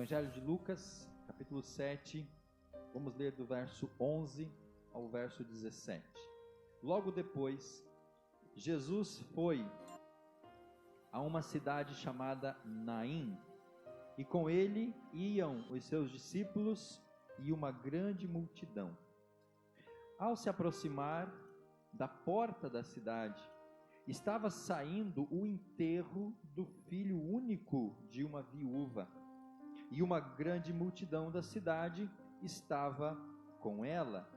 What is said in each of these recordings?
Evangelho de Lucas, capítulo 7, vamos ler do verso 11 ao verso 17. Logo depois, Jesus foi a uma cidade chamada Naim, e com ele iam os seus discípulos e uma grande multidão. Ao se aproximar da porta da cidade, estava saindo o enterro do filho único de uma viúva, e uma grande multidão da cidade estava com ela.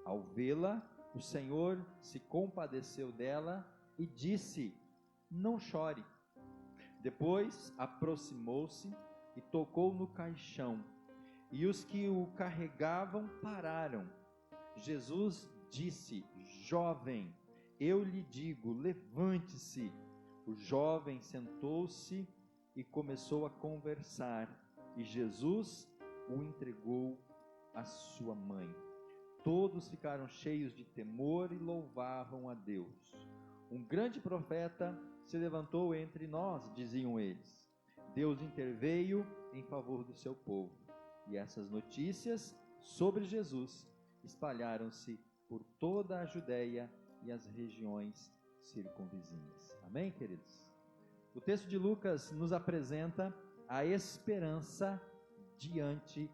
Ao vê-la, o Senhor se compadeceu dela e disse: não chore. Depois aproximou-se e tocou no caixão, e os que o carregavam pararam. Jesus disse: jovem, eu lhe digo, levante-se. O jovem sentou-se e começou a conversar, e Jesus o entregou à sua mãe. Todos ficaram cheios de temor e louvavam a Deus. Um grande profeta se levantou entre nós, diziam eles. Deus interveio em favor do seu povo. E essas notícias sobre Jesus espalharam-se por toda a Judeia e as regiões circunvizinhas. Amém, queridos? O texto de Lucas nos apresenta a esperança diante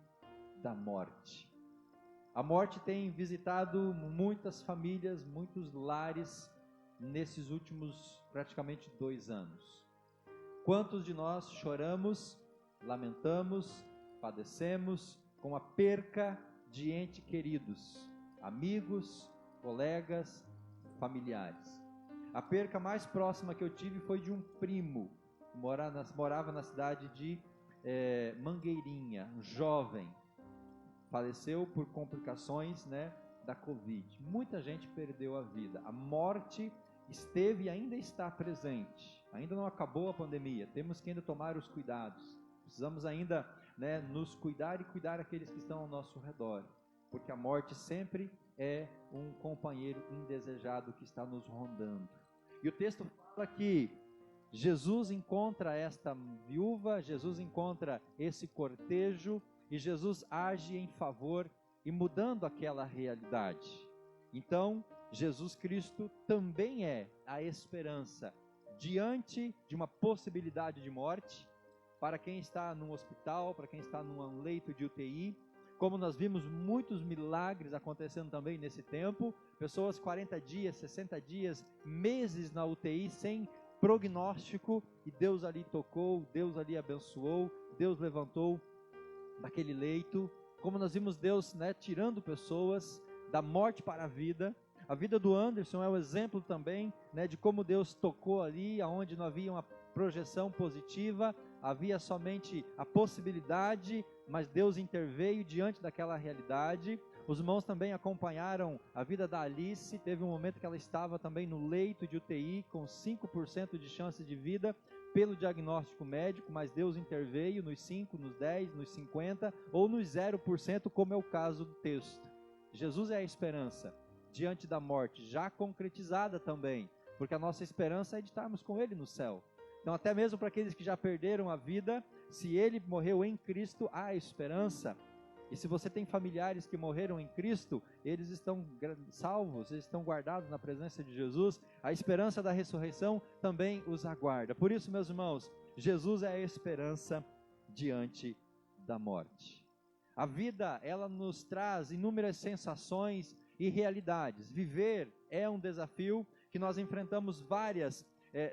da morte. A morte tem visitado muitas famílias, muitos lares nesses últimos praticamente 2 anos. Quantos de nós choramos, lamentamos, padecemos com a perca de entes queridos, amigos, colegas, familiares? A perca mais próxima que eu tive foi de um primo, que morava na cidade de Mangueirinha, um jovem, faleceu por complicações, da Covid. Muita gente perdeu a vida. A morte esteve e ainda está presente. Ainda não acabou a pandemia. Temos que ainda tomar os cuidados. Precisamos ainda, nos cuidar e cuidar aqueles que estão ao nosso redor, porque a morte sempre é um companheiro indesejado que está nos rondando. E o texto fala que Jesus encontra esta viúva, Jesus encontra esse cortejo, e Jesus age em favor e mudando aquela realidade. Então, Jesus Cristo também é a esperança diante de uma possibilidade de morte, para quem está num hospital, para quem está num leito de UTI, como nós vimos muitos milagres acontecendo também nesse tempo, pessoas 40 dias, 60 dias, meses na UTI sem prognóstico, e Deus ali tocou, Deus ali abençoou, Deus levantou daquele leito, como nós vimos Deus tirando pessoas da morte para a vida. A vida do Anderson é um exemplo também de como Deus tocou ali, onde não havia uma projeção positiva, havia somente a possibilidade, mas Deus interveio diante daquela realidade. Os irmãos também acompanharam a vida da Alice. Teve um momento que ela estava também no leito de UTI, com 5% de chance de vida, pelo diagnóstico médico, mas Deus interveio nos 5, nos 10, nos 50 ou nos 0%, como é o caso do texto. Jesus é a esperança diante da morte, já concretizada também, porque a nossa esperança é de estarmos com Ele no céu. Então, até mesmo para aqueles que já perderam a vida, se Ele morreu em Cristo, há esperança. E se você tem familiares que morreram em Cristo, eles estão salvos, eles estão guardados na presença de Jesus. A esperança da ressurreição também os aguarda. Por isso, meus irmãos, Jesus é a esperança diante da morte. A vida, ela nos traz inúmeras sensações e realidades. Viver é um desafio que nós enfrentamos várias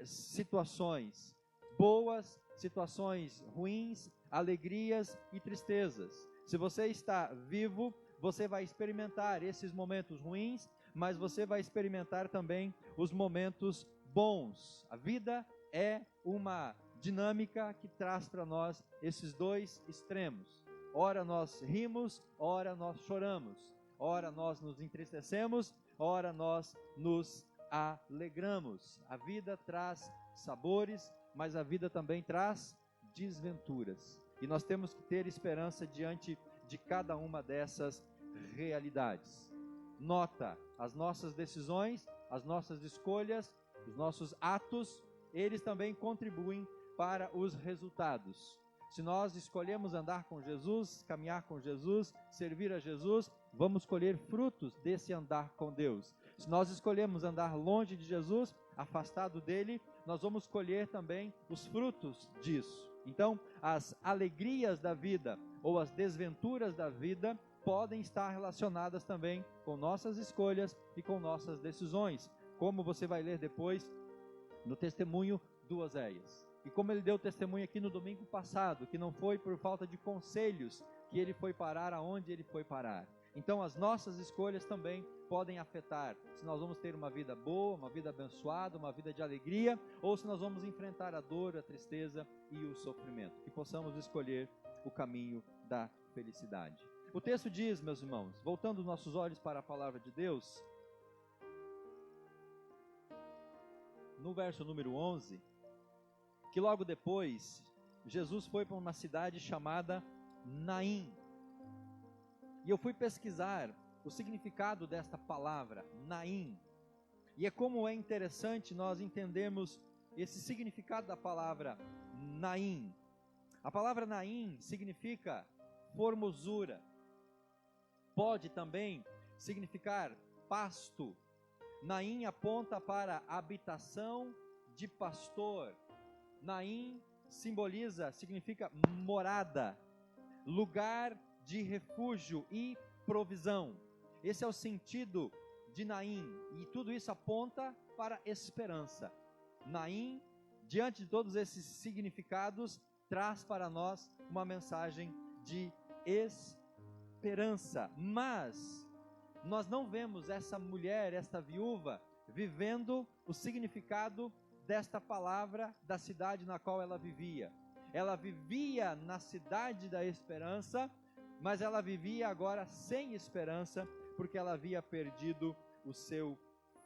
situações boas, situações ruins, alegrias e tristezas. Se você está vivo, você vai experimentar esses momentos ruins, mas você vai experimentar também os momentos bons. A vida é uma dinâmica que traz para nós esses 2 extremos. Ora nós rimos, ora nós choramos. Ora nós nos entristecemos, ora nós nos alegramos. A vida traz sabores, mas a vida também traz desventuras. E nós temos que ter esperança diante de cada uma dessas realidades. Nota, as nossas decisões, as nossas escolhas, os nossos atos, eles também contribuem para os resultados. Se nós escolhemos andar com Jesus, caminhar com Jesus, servir a Jesus, vamos colher frutos desse andar com Deus. Se nós escolhemos andar longe de Jesus, afastado dele, nós vamos colher também os frutos disso. Então, as alegrias da vida ou as desventuras da vida podem estar relacionadas também com nossas escolhas e com nossas decisões, como você vai ler depois no testemunho do Oséias. E como ele deu testemunho aqui no domingo passado, que não foi por falta de conselhos que ele foi parar aonde ele foi parar. Então as nossas escolhas também podem afetar se nós vamos ter uma vida boa, uma vida abençoada, uma vida de alegria, ou se nós vamos enfrentar a dor, a tristeza e o sofrimento. Que possamos escolher o caminho da felicidade. O texto diz, meus irmãos, voltando nossos olhos para a palavra de Deus, no verso número 11, que logo depois, Jesus foi para uma cidade chamada Naim. E eu fui pesquisar o significado desta palavra, Naim. E é como é interessante nós entendermos esse significado da palavra Naim. A palavra Naim significa formosura. Pode também significar pasto. Naim aponta para habitação de pastor. Naim significa morada, lugar de refúgio e provisão. Esse é o sentido de Naim, e tudo isso aponta para esperança. Naim, diante de todos esses significados, traz para nós uma mensagem de esperança. Mas nós não vemos essa mulher, esta viúva, vivendo o significado desta palavra da cidade na qual ela vivia. Ela vivia na cidade da esperança, mas ela vivia agora sem esperança, porque ela havia perdido o seu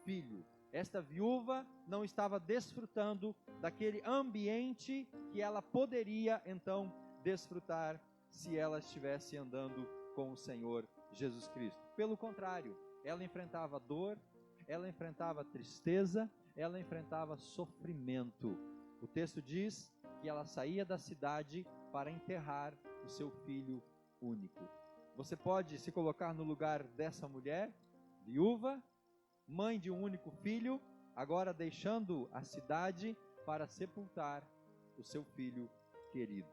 filho. Esta viúva não estava desfrutando daquele ambiente que ela poderia então desfrutar se ela estivesse andando com o Senhor Jesus Cristo. Pelo contrário, ela enfrentava dor, ela enfrentava tristeza, ela enfrentava sofrimento. O texto diz que ela saía da cidade para enterrar o seu filho único. Você pode se colocar no lugar dessa mulher, viúva, mãe de um único filho, agora deixando a cidade para sepultar o seu filho querido.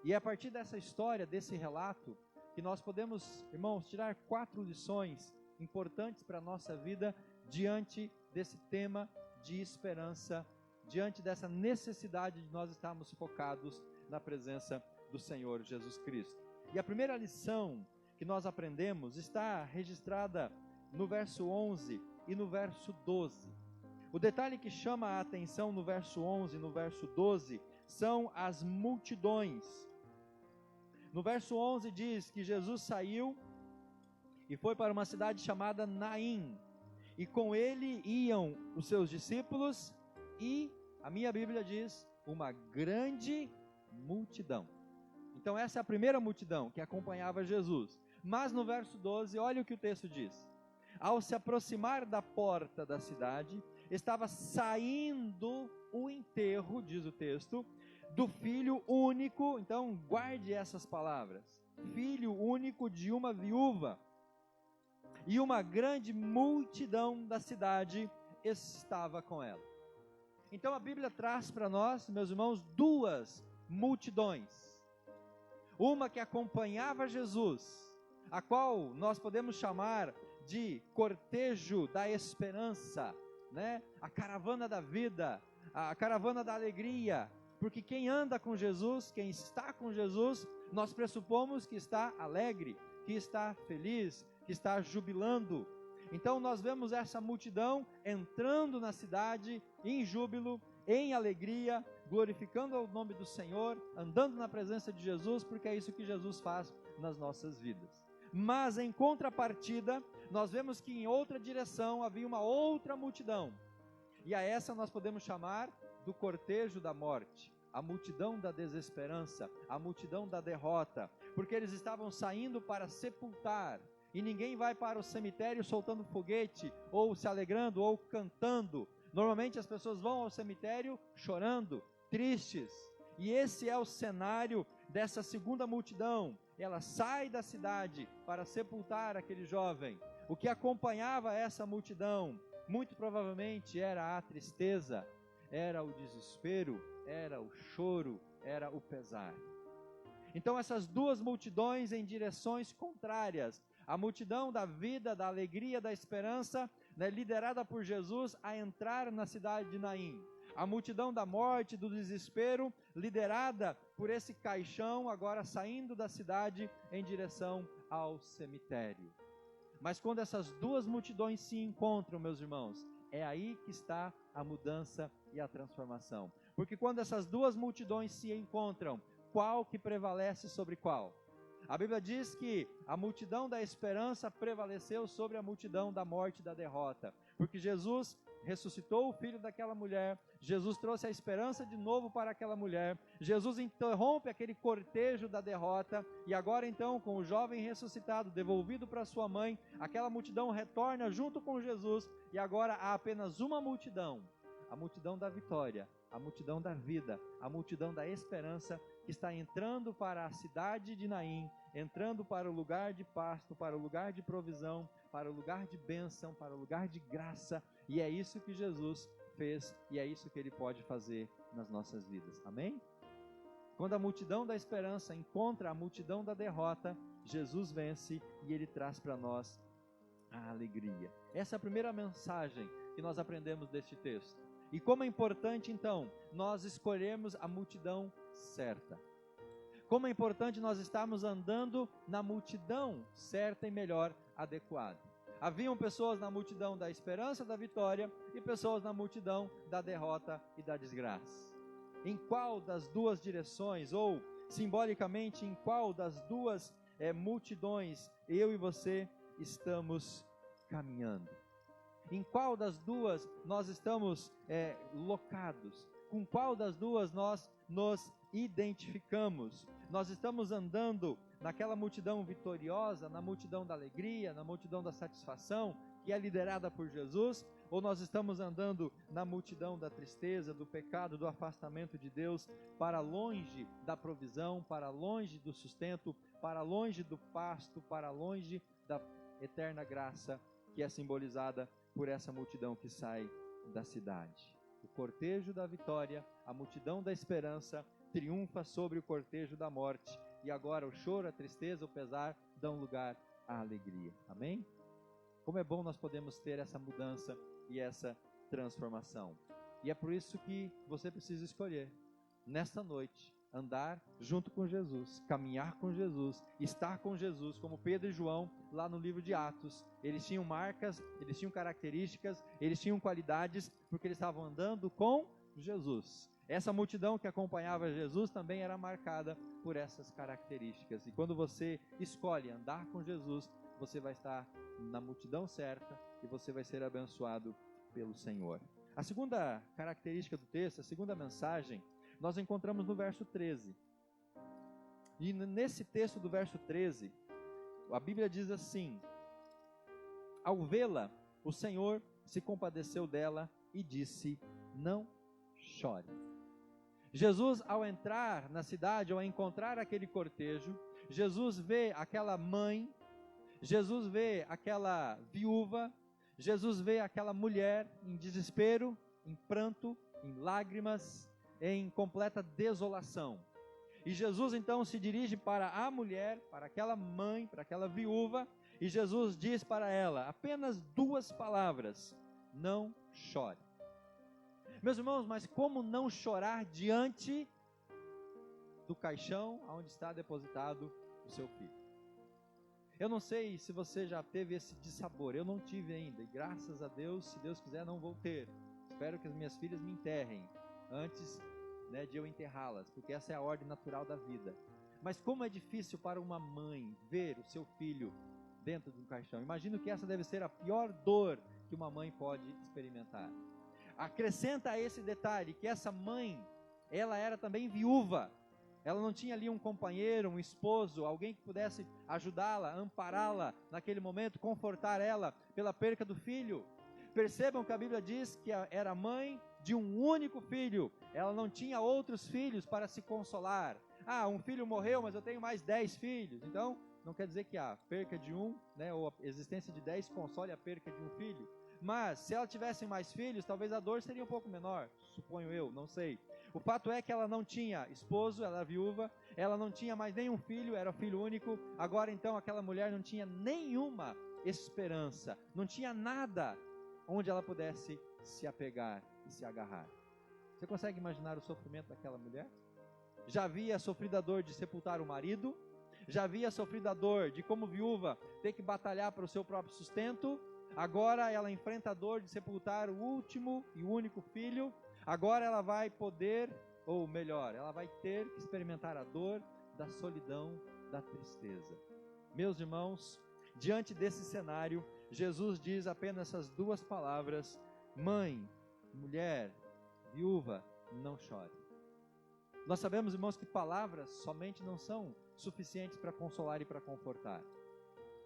E é a partir dessa história, desse relato, que nós podemos, irmãos, tirar 4 lições importantes para a nossa vida diante desse tema de esperança, diante dessa necessidade de nós estarmos focados na presença do Senhor Jesus Cristo. E a primeira lição que nós aprendemos está registrada no verso 11 e no verso 12. O detalhe que chama a atenção no verso 11 e no verso 12 são as multidões. No verso 11 diz que Jesus saiu e foi para uma cidade chamada Naim, e com ele iam os seus discípulos e, a minha Bíblia diz, uma grande multidão. Então essa é a primeira multidão que acompanhava Jesus. Mas no verso 12, olha o que o texto diz. Ao se aproximar da porta da cidade, estava saindo o enterro, diz o texto, do filho único. Então guarde essas palavras: filho único de uma viúva. E uma grande multidão da cidade estava com ela. Então a Bíblia traz para nós, meus irmãos, 2 multidões. Uma que acompanhava Jesus, a qual nós podemos chamar de cortejo da esperança, né? A caravana da vida, a caravana da alegria, porque quem anda com Jesus, quem está com Jesus, nós pressupomos que está alegre, que está feliz, que está jubilando. Então nós vemos essa multidão entrando na cidade em júbilo, em alegria, glorificando o nome do Senhor, andando na presença de Jesus, porque é isso que Jesus faz nas nossas vidas. Mas em contrapartida, nós vemos que em outra direção havia uma outra multidão, e a essa nós podemos chamar do cortejo da morte, a multidão da desesperança, a multidão da derrota, porque eles estavam saindo para sepultar. E ninguém vai para o cemitério soltando foguete, ou se alegrando, ou cantando. Normalmente as pessoas vão ao cemitério chorando, tristes. E esse é o cenário dessa segunda multidão, ela sai da cidade para sepultar aquele jovem, o que acompanhava essa multidão, muito provavelmente era a tristeza, era o desespero, era o choro, era o pesar. Então essas duas multidões em direções contrárias, a multidão da vida, da alegria, da esperança, né, liderada por Jesus a entrar na cidade de Naim. A multidão da morte, do desespero, liderada por esse caixão, agora saindo da cidade em direção ao cemitério. Mas quando essas duas multidões se encontram, meus irmãos, é aí que está a mudança e a transformação. Porque quando essas duas multidões se encontram, qual que prevalece sobre qual? A Bíblia diz que a multidão da esperança prevaleceu sobre a multidão da morte e da derrota. Porque Jesus ressuscitou o filho daquela mulher, Jesus trouxe a esperança de novo para aquela mulher, Jesus interrompe aquele cortejo da derrota, e agora então, com o jovem ressuscitado, devolvido para sua mãe, aquela multidão retorna junto com Jesus, e agora há apenas uma multidão, a multidão da vitória, a multidão da vida, a multidão da esperança, que está entrando para a cidade de Naim, entrando para o lugar de pasto, para o lugar de provisão, para o lugar de bênção, para o lugar de graça, e é isso que Jesus fez, e é isso que Ele pode fazer nas nossas vidas, amém? Quando a multidão da esperança encontra a multidão da derrota, Jesus vence e Ele traz para nós a alegria. Essa é a primeira mensagem que nós aprendemos deste texto. E como é importante então, nós escolhermos a multidão certa. Como é importante nós estarmos andando na multidão certa e melhor adequada. Haviam pessoas na multidão da esperança, da vitória, e pessoas na multidão da derrota e da desgraça. Em qual das duas direções, ou simbolicamente em qual das duas multidões eu e você estamos caminhando? Em qual das duas nós estamos locados? Com qual das duas nós nos identificamos? Nós estamos andando naquela multidão vitoriosa, na multidão da alegria, na multidão da satisfação, que é liderada por Jesus? Ou nós estamos andando na multidão da tristeza, do pecado, do afastamento de Deus, para longe da provisão, para longe do sustento, para longe do pasto, para longe da eterna graça, que é simbolizada por essa multidão que sai da cidade? O cortejo da vitória, a multidão da esperança, triunfa sobre o cortejo da morte, e agora o choro, a tristeza, o pesar dão lugar à alegria, amém? Como é bom nós podemos ter essa mudança e essa transformação, e é por isso que você precisa escolher, nesta noite, andar junto com Jesus, caminhar com Jesus, estar com Jesus, como Pedro e João, lá no livro de Atos. Eles tinham marcas, eles tinham características, eles tinham qualidades, porque eles estavam andando com Jesus. Essa multidão que acompanhava Jesus também era marcada por essas características. E quando você escolhe andar com Jesus, você vai estar na multidão certa e você vai ser abençoado pelo Senhor. A segunda característica do texto, a segunda mensagem, nós encontramos no verso 13. E nesse texto do verso 13, a Bíblia diz assim: ao vê-la, o Senhor se compadeceu dela e disse: não chore. Jesus, ao entrar na cidade, ao encontrar aquele cortejo, Jesus vê aquela mãe, Jesus vê aquela viúva, Jesus vê aquela mulher em desespero, em pranto, em lágrimas, em completa desolação. E Jesus então se dirige para a mulher, para aquela mãe, para aquela viúva, e Jesus diz para ela apenas duas palavras: não chore. Meus irmãos, mas como não chorar diante do caixão onde está depositado o seu filho? Eu não sei se você já teve esse dissabor, eu não tive ainda, e graças a Deus, se Deus quiser, não vou ter. Espero que as minhas filhas me enterrem antes de eu enterrá-las, porque essa é a ordem natural da vida. Mas como é difícil para uma mãe ver o seu filho dentro de um caixão. Imagino que essa deve ser a pior dor que uma mãe pode experimentar. Acrescenta a esse detalhe que essa mãe, ela era também viúva. Ela não tinha ali um companheiro, um esposo, alguém que pudesse ajudá-la, ampará-la naquele momento, confortar ela pela perca do filho. Percebam que a Bíblia diz que era mãe de um único filho. Ela não tinha outros filhos para se consolar. um filho morreu, mas eu tenho mais 10 filhos. Então, não quer dizer que a perca de um, né, ou a existência de 10 console a perca de um filho. Mas, se ela tivesse mais filhos, talvez a dor seria um pouco menor, suponho eu, não sei. O fato é que ela não tinha esposo, ela era viúva, ela não tinha mais nenhum filho, era filho único. Agora, então, aquela mulher não tinha nenhuma esperança, não tinha nada onde ela pudesse se apegar e se agarrar. Você consegue imaginar o sofrimento daquela mulher? Já havia sofrido a dor de sepultar o marido, já havia sofrido a dor de, como viúva, ter que batalhar para o seu próprio sustento. Agora ela enfrenta a dor de sepultar o último e único filho. Agora ela vai poder, ou melhor, ela vai ter que experimentar a dor da solidão, da tristeza. Meus irmãos, diante desse cenário, Jesus diz apenas essas duas palavras: mãe, mulher, viúva, não chore. Nós sabemos, irmãos, que palavras somente não são suficientes para consolar e para confortar.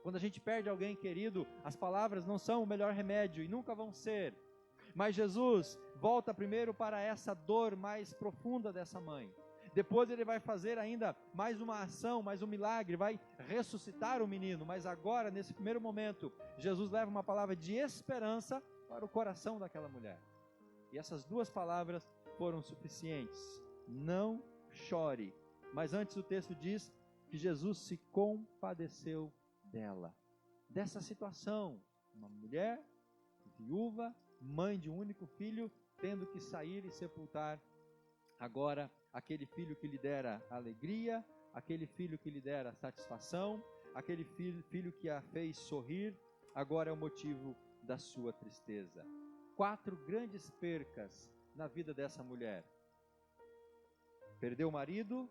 Quando a gente perde alguém querido, as palavras não são o melhor remédio e nunca vão ser. Mas Jesus volta primeiro para essa dor mais profunda dessa mãe. Depois ele vai fazer ainda mais uma ação, mais um milagre, vai ressuscitar o menino. Mas agora, nesse primeiro momento, Jesus leva uma palavra de esperança para o coração daquela mulher. E essas duas palavras foram suficientes. Não chore. Mas antes o texto diz que Jesus se compadeceu dela, dessa situação. Uma mulher viúva, mãe de um único filho, tendo que sair e sepultar agora aquele filho que lhe dera alegria, aquele filho que lhe dera satisfação, aquele filho que a fez sorrir, agora é o motivo da sua tristeza. 4 grandes percas na vida dessa mulher. Perdeu o marido,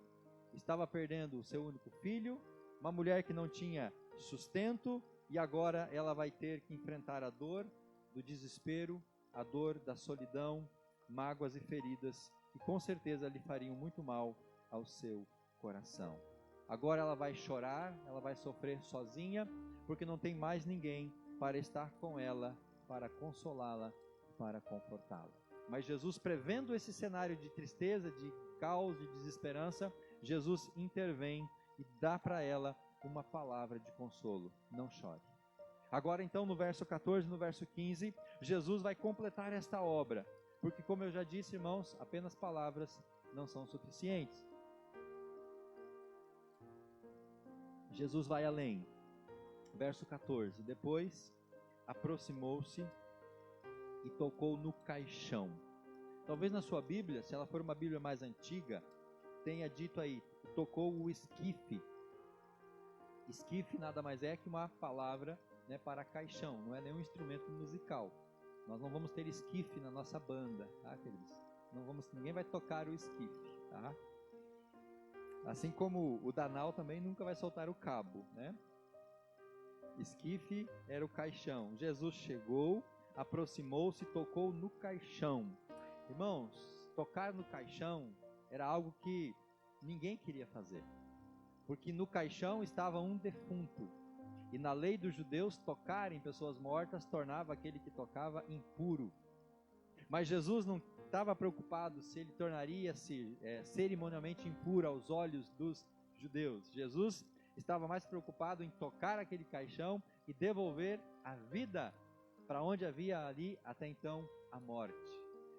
estava perdendo o seu único filho, uma mulher que não tinha sustento, e agora ela vai ter que enfrentar a dor do desespero, a dor da solidão, mágoas e feridas, que com certeza lhe fariam muito mal ao seu coração. Agora ela vai chorar, ela vai sofrer sozinha, porque não tem mais ninguém para estar com ela, para consolá-la, para confortá-la. Mas Jesus, prevendo esse cenário de tristeza, de caos, de desesperança, Jesus intervém e dá para ela uma palavra de consolo: não chore. Agora então, no verso 14, no verso 15, Jesus vai completar esta obra, porque, como eu já disse, irmãos, apenas palavras não são suficientes. Jesus vai além. Verso 14: depois aproximou-se e tocou no caixão. Talvez na sua Bíblia, se ela for uma Bíblia mais antiga, tenha dito aí, tocou o esquife. Esquife nada mais é que uma palavra, né, para caixão, não é nenhum instrumento musical. Nós não vamos ter esquife na nossa banda, tá, queridos? Ninguém vai tocar o esquife, tá? Assim como o Danal também nunca vai soltar o cabo, né? Esquife era o caixão. Jesus chegou, aproximou-se e tocou no caixão. Irmãos, tocar no caixão era algo que ninguém queria fazer, porque no caixão estava um defunto, e na lei dos judeus, tocar em pessoas mortas tornava aquele que tocava impuro. Mas Jesus não estava preocupado se ele tornaria-se cerimonialmente impuro aos olhos dos judeus. Jesus estava mais preocupado em tocar aquele caixão e devolver a vida para onde havia ali até então a morte.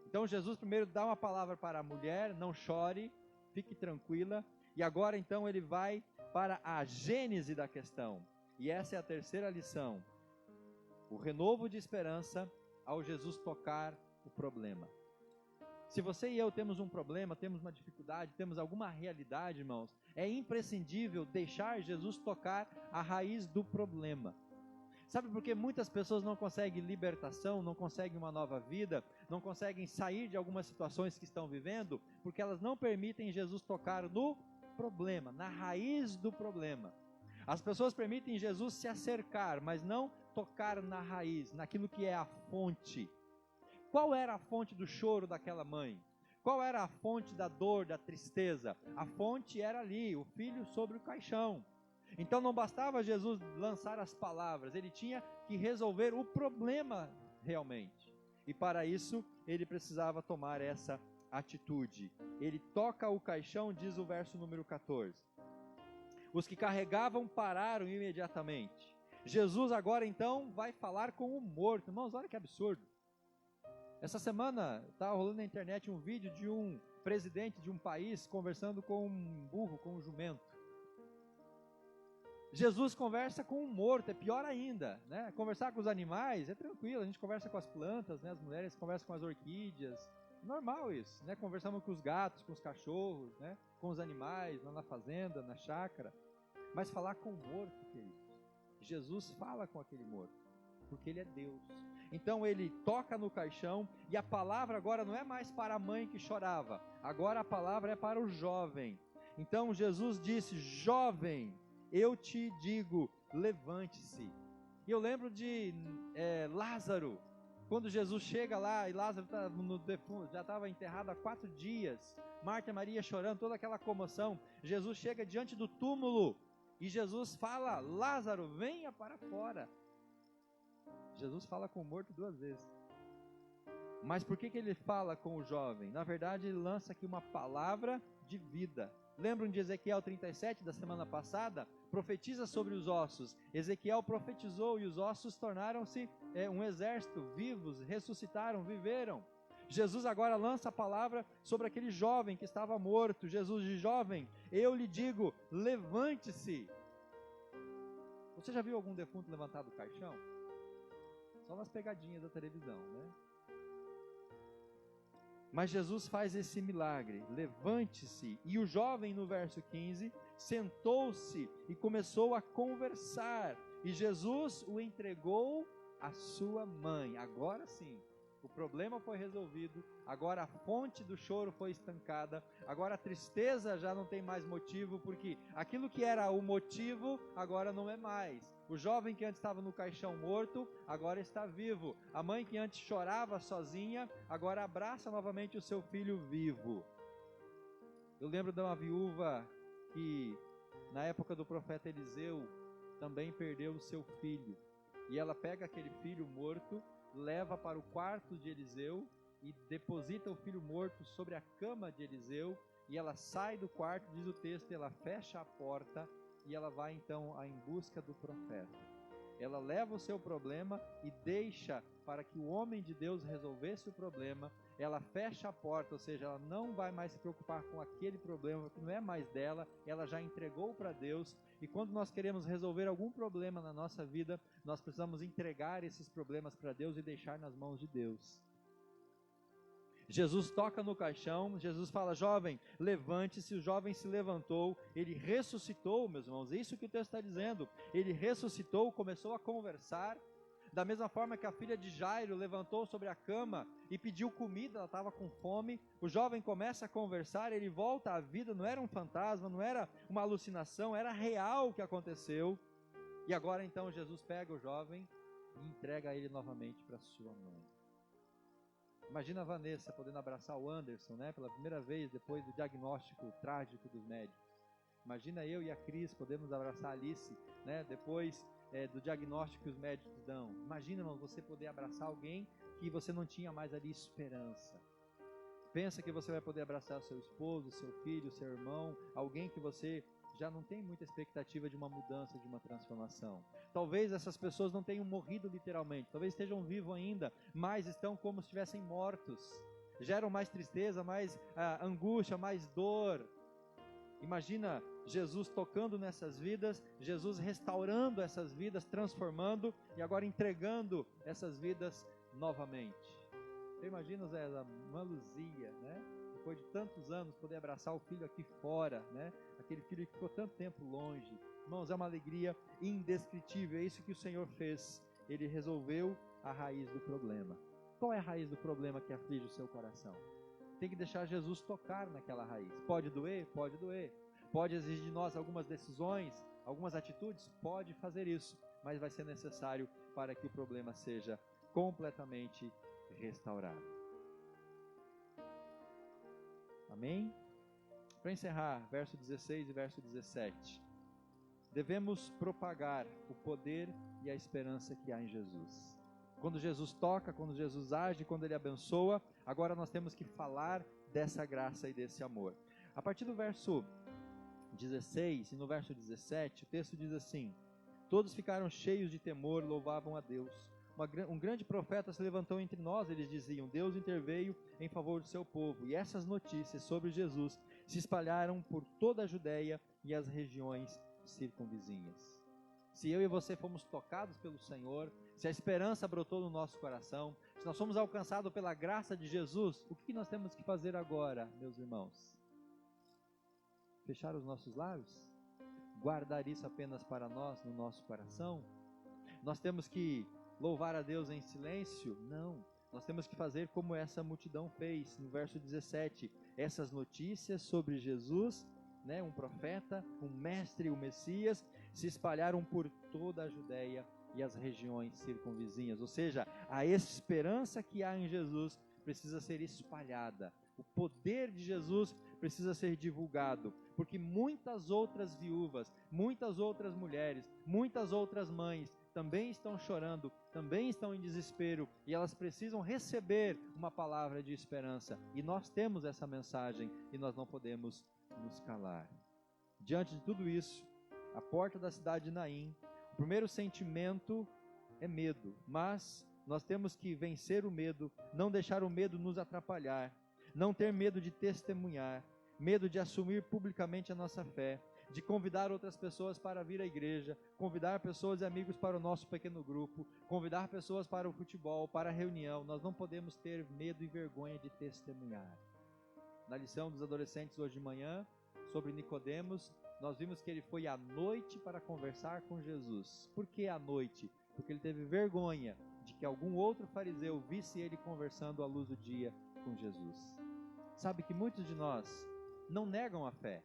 Então Jesus primeiro dá uma palavra para a mulher: não chore, fique tranquila. E agora então ele vai para a gênese da questão. E essa é a terceira lição: o renovo de esperança ao Jesus tocar o problema. Se você e eu temos um problema, temos uma dificuldade, temos alguma realidade, irmãos, é imprescindível deixar Jesus tocar a raiz do problema. Sabe por que muitas pessoas não conseguem libertação, não conseguem uma nova vida, não conseguem sair de algumas situações que estão vivendo? Porque elas não permitem Jesus tocar no problema, na raiz do problema. As pessoas permitem Jesus se acercar, mas não tocar na raiz, naquilo que é a fonte. Qual era a fonte do choro daquela mãe? Qual era a fonte da dor, da tristeza? A fonte era ali, o filho sobre o caixão. Então não bastava Jesus lançar as palavras, ele tinha que resolver o problema realmente. E para isso ele precisava tomar essa atitude. Ele toca o caixão, diz o verso número 14. Os que carregavam pararam imediatamente. Jesus agora então vai falar com o morto. Irmãos, olha que absurdo. Essa semana estava rolando na internet um vídeo de um presidente de um país conversando com um burro, com um jumento. Jesus conversa com um morto, é pior ainda, né? Conversar com os animais é tranquilo, a gente conversa com as plantas, né? As mulheres conversam com as orquídeas, normal isso, né? Conversamos com os gatos, com os cachorros, né? Com os animais, lá na fazenda, na chácara. Mas falar com o morto, queridos, Jesus fala com aquele morto, porque ele é Deus. Então ele toca no caixão e a palavra agora não é mais para a mãe que chorava, agora a palavra é para o jovem. Então Jesus disse: jovem, eu te digo, levante-se. E eu lembro de Lázaro, quando Jesus chega lá e Lázaro já estava enterrado há 4 dias, Marta e Maria chorando, toda aquela comoção. Jesus chega diante do túmulo e Jesus fala: Lázaro, venha para fora. Jesus fala com o morto 2 vezes. Mas por que ele fala com o jovem? Na verdade, ele lança aqui uma palavra de vida. Lembram de Ezequiel 37 da semana passada? Profetiza sobre os ossos. Ezequiel profetizou e os ossos tornaram-se um exército, vivos, ressuscitaram, viveram. Jesus agora lança a palavra sobre aquele jovem que estava morto. Jesus diz: jovem, eu lhe digo, levante-se. Você já viu algum defunto levantado do caixão? Só nas pegadinhas da televisão, né? Mas Jesus faz esse milagre, levante-se. E o jovem, no verso 15, sentou-se e começou a conversar. E Jesus o entregou à sua mãe. Agora sim, o problema foi resolvido. Agora a fonte do choro foi estancada. Agora a tristeza já não tem mais motivo, porque aquilo que era o motivo, agora não é mais. O jovem que antes estava no caixão morto, agora está vivo. A mãe que antes chorava sozinha, agora abraça novamente o seu filho vivo. Eu lembro de uma viúva que, na época do profeta Eliseu, também perdeu o seu filho. E ela pega aquele filho morto, leva para o quarto de Eliseu e deposita o filho morto sobre a cama de Eliseu. E ela sai do quarto, diz o texto, ela fecha a porta. E ela vai então em busca do profeta. Ela leva o seu problema e deixa para que o homem de Deus resolvesse o problema. Ela fecha a porta, ou seja, ela não vai mais se preocupar com aquele problema que não é mais dela, ela já entregou para Deus. E quando nós queremos resolver algum problema na nossa vida, nós precisamos entregar esses problemas para Deus e deixar nas mãos de Deus. Jesus toca no caixão, Jesus fala: jovem, levante-se. O jovem se levantou, ele ressuscitou, meus irmãos, é isso que o texto está dizendo. Ele ressuscitou, começou a conversar, da mesma forma que a filha de Jairo levantou sobre a cama e pediu comida, ela estava com fome. O jovem começa a conversar, ele volta à vida, não era um fantasma, não era uma alucinação, era real o que aconteceu. E agora então Jesus pega o jovem e entrega ele novamente para sua mãe. Imagina a Vanessa podendo abraçar o Anderson, né, pela primeira vez depois do diagnóstico trágico dos médicos. Imagina eu e a Cris podemos abraçar a Alice, né, depois do diagnóstico que os médicos dão. Imagina, irmão, você poder abraçar alguém que você não tinha mais ali esperança. Pensa que você vai poder abraçar seu esposo, seu filho, seu irmão, alguém que você já não tem muita expectativa de uma mudança, de uma transformação. Talvez essas pessoas não tenham morrido literalmente, talvez estejam vivos ainda, mas estão como se estivessem mortos. Geram mais tristeza, mais angústia, mais dor. Imagina Jesus tocando nessas vidas, Jesus restaurando essas vidas, transformando e agora entregando essas vidas novamente. Você imagina, Zé, uma Luzia, né? Depois de tantos anos, poder abraçar o filho aqui fora, né? Aquele filho que ficou tanto tempo longe. Irmãos, é uma alegria indescritível. É isso que o Senhor fez. Ele resolveu a raiz do problema. Qual é a raiz do problema que aflige o seu coração? Tem que deixar Jesus tocar naquela raiz. Pode doer? Pode doer. Pode exigir de nós algumas decisões, algumas atitudes? Pode fazer isso. Mas vai ser necessário para que o problema seja completamente restaurado. Amém? Para encerrar, verso 16 e verso 17. Devemos propagar o poder e a esperança que há em Jesus. quando Jesus toca, quando Jesus age, quando Ele abençoa. Agora nós temos que falar dessa graça e desse amor. A partir do verso 16 e no verso 17, o texto diz assim: todos ficaram cheios de temor, louvavam a Deus. Um grande profeta se levantou entre nós, eles diziam. Deus interveio em favor do seu povo. E essas notícias sobre Jesus se espalharam por toda a Judéia e as regiões circunvizinhas. Se eu e você fomos tocados pelo Senhor, se a esperança brotou no nosso coração, se nós somos alcançados pela graça de Jesus, o que nós temos que fazer agora, meus irmãos? Fechar os nossos lábios? Guardar isso apenas para nós, no nosso coração? Nós temos que louvar a Deus em silêncio? Não. Nós temos que fazer como essa multidão fez, no verso 17. Essas notícias sobre Jesus, um profeta, um mestre, o Messias, se espalharam por toda a Judéia e as regiões circunvizinhas. Ou seja, a esperança que há em Jesus precisa ser espalhada. O poder de Jesus precisa ser divulgado, porque muitas outras viúvas, muitas outras mulheres, muitas outras mães também estão chorando, também estão em desespero, e elas precisam receber uma palavra de esperança. E nós temos essa mensagem e nós não podemos nos calar. Diante de tudo isso, a porta da cidade de Naim, o primeiro sentimento é medo, mas nós temos que vencer o medo, não deixar o medo nos atrapalhar, não ter medo de testemunhar, medo de assumir publicamente a nossa fé, de convidar outras pessoas para vir à igreja, convidar pessoas e amigos para o nosso pequeno grupo, convidar pessoas para o futebol, para a reunião. Nós não podemos ter medo e vergonha de testemunhar. Na lição dos adolescentes hoje de manhã, sobre Nicodemos, nós vimos que ele foi à noite para conversar com Jesus. Por que à noite? Porque ele teve vergonha de que algum outro fariseu visse ele conversando à luz do dia com Jesus. Sabe que muitos de nós não negam a fé.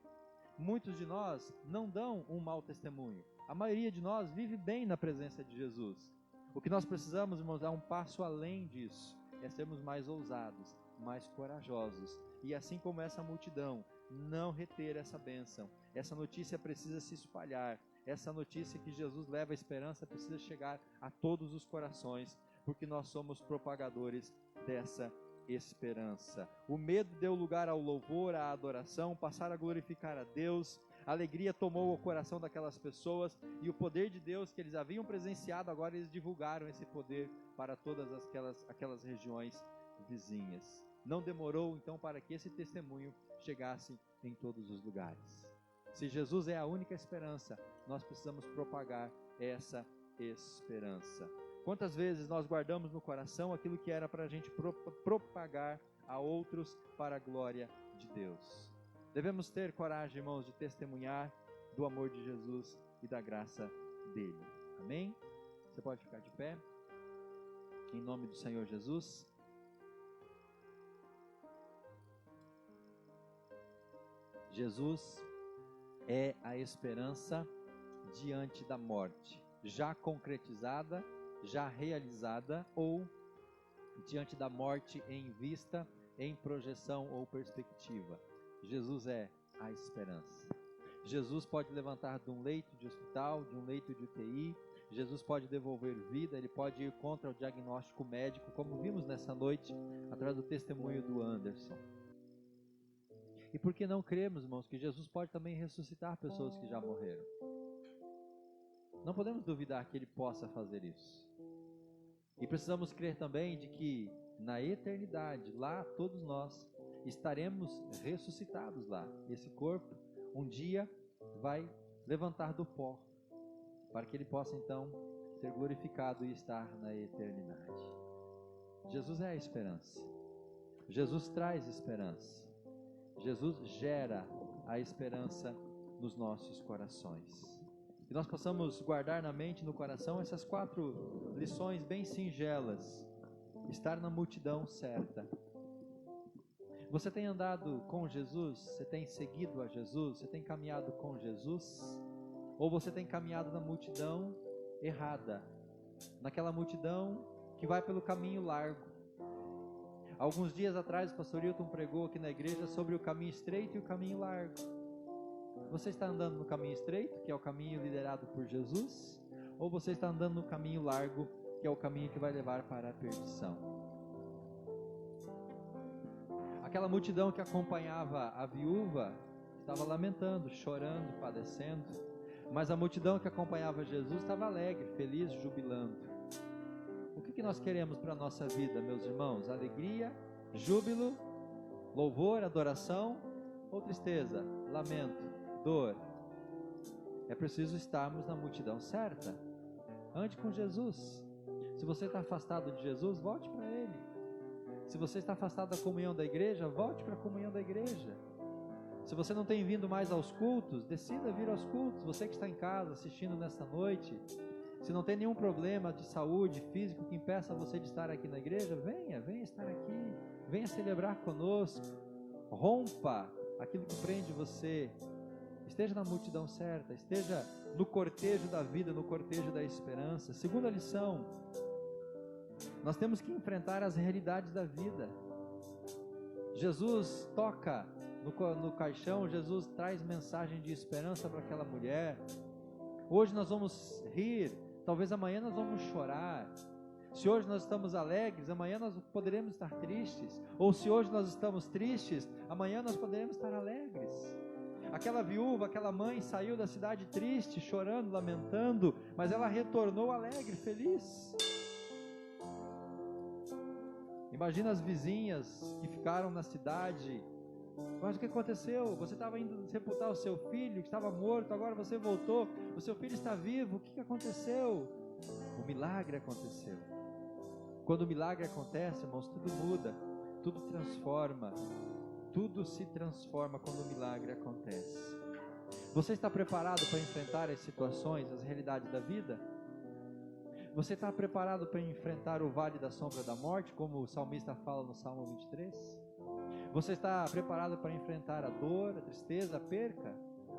Muitos de nós não dão um mau testemunho. A maioria de nós vive bem na presença de Jesus. O que nós precisamos, irmãos, dar um passo além disso, é sermos mais ousados, mais corajosos. E assim como essa multidão, não reter essa bênção. Essa notícia precisa se espalhar. Essa notícia que Jesus leva a esperança precisa chegar a todos os corações, porque nós somos propagadores dessa esperança. O medo deu lugar ao louvor, à adoração, passaram a glorificar a Deus. A alegria tomou o coração daquelas pessoas, e o poder de Deus que eles haviam presenciado, agora eles divulgaram esse poder para todas aquelas regiões vizinhas. Não demorou então para que esse testemunho chegasse em todos os lugares. Se Jesus é a única esperança, nós precisamos propagar essa esperança. Quantas vezes nós guardamos no coração aquilo que era para a gente propagar a outros para a glória de Deus? Devemos ter coragem, irmãos, de testemunhar do amor de Jesus e da graça dele. Amém? Você pode ficar de pé? Em nome do Senhor Jesus. Jesus é a esperança diante da morte, já concretizada, já realizada, ou diante da morte em vista, em projeção ou perspectiva. Jesus é a esperança. Jesus pode levantar de um leito de hospital, de um leito de UTI. Jesus pode devolver vida, Ele pode ir contra o diagnóstico médico, como vimos nessa noite, através do testemunho do Anderson. E por que não cremos, irmãos, que Jesus pode também ressuscitar pessoas que já morreram? Não podemos duvidar que Ele possa fazer isso. E precisamos crer também de que na eternidade, lá todos nós estaremos ressuscitados lá. Esse corpo um dia vai levantar do pó, para que Ele possa então ser glorificado e estar na eternidade. Jesus é a esperança. Jesus traz esperança. Jesus gera a esperança nos nossos corações. Que nós possamos guardar na mente e no coração essas 4 lições bem singelas. Estar na multidão certa. Você tem andado com Jesus? Você tem seguido a Jesus? Você tem caminhado com Jesus? Ou você tem caminhado na multidão errada? Naquela multidão que vai pelo caminho largo. Alguns dias atrás o pastor Hilton pregou aqui na igreja sobre o caminho estreito e o caminho largo. Você está andando no caminho estreito, que é o caminho liderado por Jesus? Ou você está andando no caminho largo, que é o caminho que vai levar para a perdição. Aquela multidão que acompanhava a viúva estava lamentando, chorando, padecendo, mas a multidão que acompanhava Jesus estava alegre, feliz, jubilando. O que nós queremos para a nossa vida, meus irmãos? Alegria, júbilo, louvor, adoração ou tristeza, lamento, dor? É preciso estarmos na multidão certa. Ande com Jesus. Se você está afastado de Jesus, volte para Ele. Se você está afastado da comunhão da igreja, volte para a comunhão da igreja. Se você não tem vindo mais aos cultos, decida vir aos cultos. Você que está em casa assistindo nesta noite, se não tem nenhum problema de saúde, físico, que impeça você de estar aqui na igreja, venha estar aqui, venha celebrar conosco, rompa aquilo que prende você, esteja na multidão certa, esteja no cortejo da vida, no cortejo da esperança. Segunda lição, nós temos que enfrentar as realidades da vida. Jesus toca no caixão, Jesus traz mensagem de esperança para aquela mulher. Hoje nós vamos rir, talvez amanhã nós vamos chorar. Se hoje nós estamos alegres, amanhã nós poderemos estar tristes. Ou se hoje nós estamos tristes, amanhã nós poderemos estar alegres. Aquela viúva, aquela mãe saiu da cidade triste, chorando, lamentando, mas ela retornou alegre, feliz. Imagina as vizinhas que ficaram na cidade. Mas o que aconteceu? Você estava indo sepultar o seu filho, que estava morto, agora você voltou, o seu filho está vivo. O que aconteceu? O milagre aconteceu. Quando o milagre acontece, irmãos, tudo muda, tudo transforma, tudo se transforma quando o milagre acontece. Você está preparado para enfrentar as situações, as realidades da vida? Você está preparado para enfrentar o vale da sombra da morte, como o salmista fala no Salmo 23? Você está preparado para enfrentar a dor, a tristeza, a perca?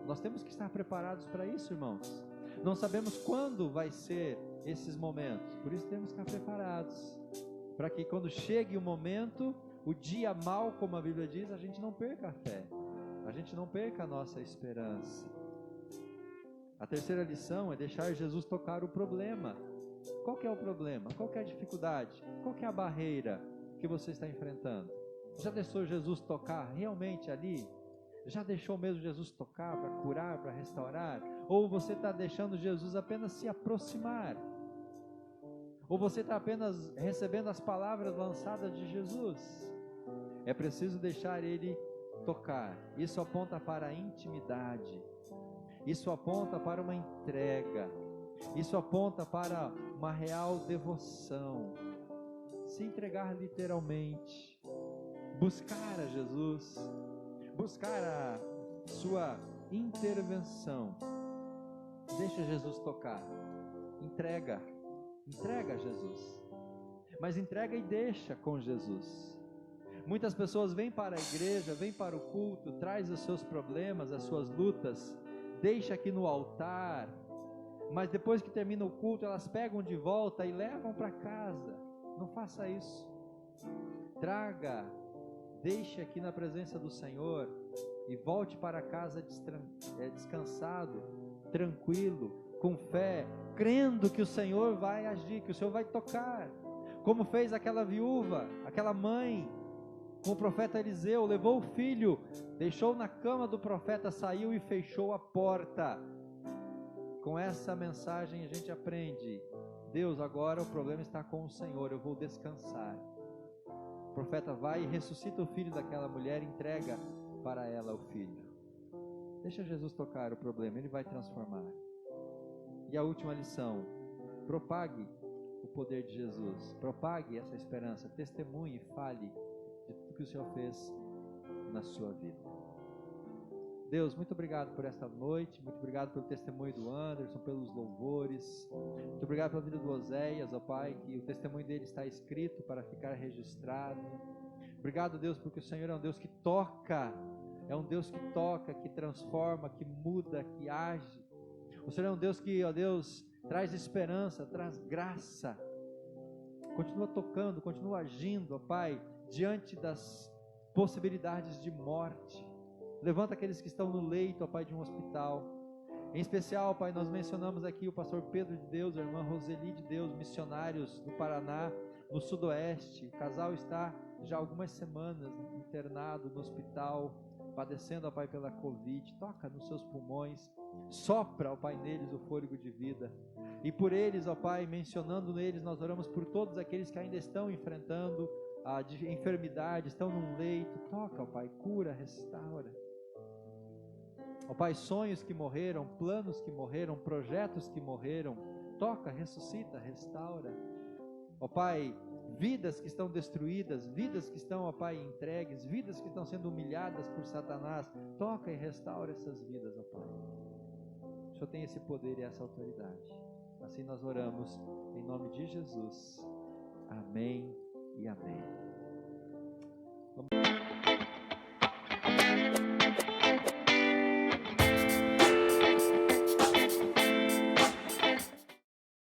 Nós temos que estar preparados para isso, irmãos. Não sabemos quando vai ser esses momentos, por isso temos que estar preparados, para que quando chegue o momento, o dia mau, como a Bíblia diz, a gente não perca a fé, a gente não perca a nossa esperança. A terceira lição é deixar Jesus tocar o problema. Qual que é o problema? Qual que é a dificuldade? Qual que é a barreira que você está enfrentando? Já deixou Jesus tocar realmente ali? Já deixou mesmo Jesus tocar para curar, para restaurar? Ou você está deixando Jesus apenas se aproximar? Ou você está apenas recebendo as palavras lançadas de Jesus? É preciso deixar Ele tocar. Isso aponta para a intimidade. Isso aponta para uma entrega. Isso aponta para uma real devoção. Se entregar literalmente. Buscar a Jesus. Buscar a sua intervenção. Deixa Jesus tocar. Entrega a Jesus. Mas entrega e deixa com Jesus. Muitas pessoas vêm para a igreja, vêm para o culto, traz os seus problemas, as suas lutas, deixa aqui no altar, mas depois que termina o culto, elas pegam de volta e levam para casa. Não faça isso. Traga, deixe aqui na presença do Senhor e volte para casa descansado, tranquilo, com fé, crendo que o Senhor vai agir, que o Senhor vai tocar, como fez aquela viúva, aquela mãe, com o profeta Eliseu, levou o filho, deixou na cama do profeta, saiu e fechou a porta. Com essa mensagem a gente aprende, Deus, agora o problema está com o Senhor, eu vou descansar. O profeta vai e ressuscita o filho daquela mulher, entrega para ela o filho. Deixa Jesus tocar o problema, Ele vai transformar. E a última lição, propague o poder de Jesus, propague essa esperança, testemunhe, fale de tudo que o Senhor fez na sua vida. Deus, muito obrigado por esta noite, muito obrigado pelo testemunho do Anderson, pelos louvores, muito obrigado pela vida do Oséias, ó Pai, que o testemunho dele está escrito para ficar registrado. Obrigado, Deus, porque o Senhor é um Deus que toca, que transforma, que muda, que age. O Senhor é um Deus que, ó Deus, traz esperança, traz graça. Continua tocando, continua agindo, ó Pai, diante das possibilidades de morte. Levanta aqueles que estão no leito, ó Pai, de um hospital. Em especial, Pai, nós mencionamos aqui o pastor Pedro de Deus, a irmã Roseli de Deus, missionários do Paraná, no Sudoeste. O casal está já há algumas semanas internado no hospital, padecendo, ó Pai, pela Covid. Toca nos seus pulmões, sopra, ó Pai, neles o fôlego de vida. E por eles, ó Pai, mencionando neles, nós oramos por todos aqueles que ainda estão enfrentando a enfermidade, estão num leito. Toca, ó Pai, cura, restaura. Ó Pai, sonhos que morreram, planos que morreram, projetos que morreram, toca, ressuscita, restaura. Ó Pai, vidas que estão destruídas, vidas que estão, ó Pai, entregues, vidas que estão sendo humilhadas por Satanás, toca e restaura essas vidas, ó Pai. O Senhor tem esse poder e essa autoridade. Assim nós oramos, em nome de Jesus. Amém e amém. Vamos...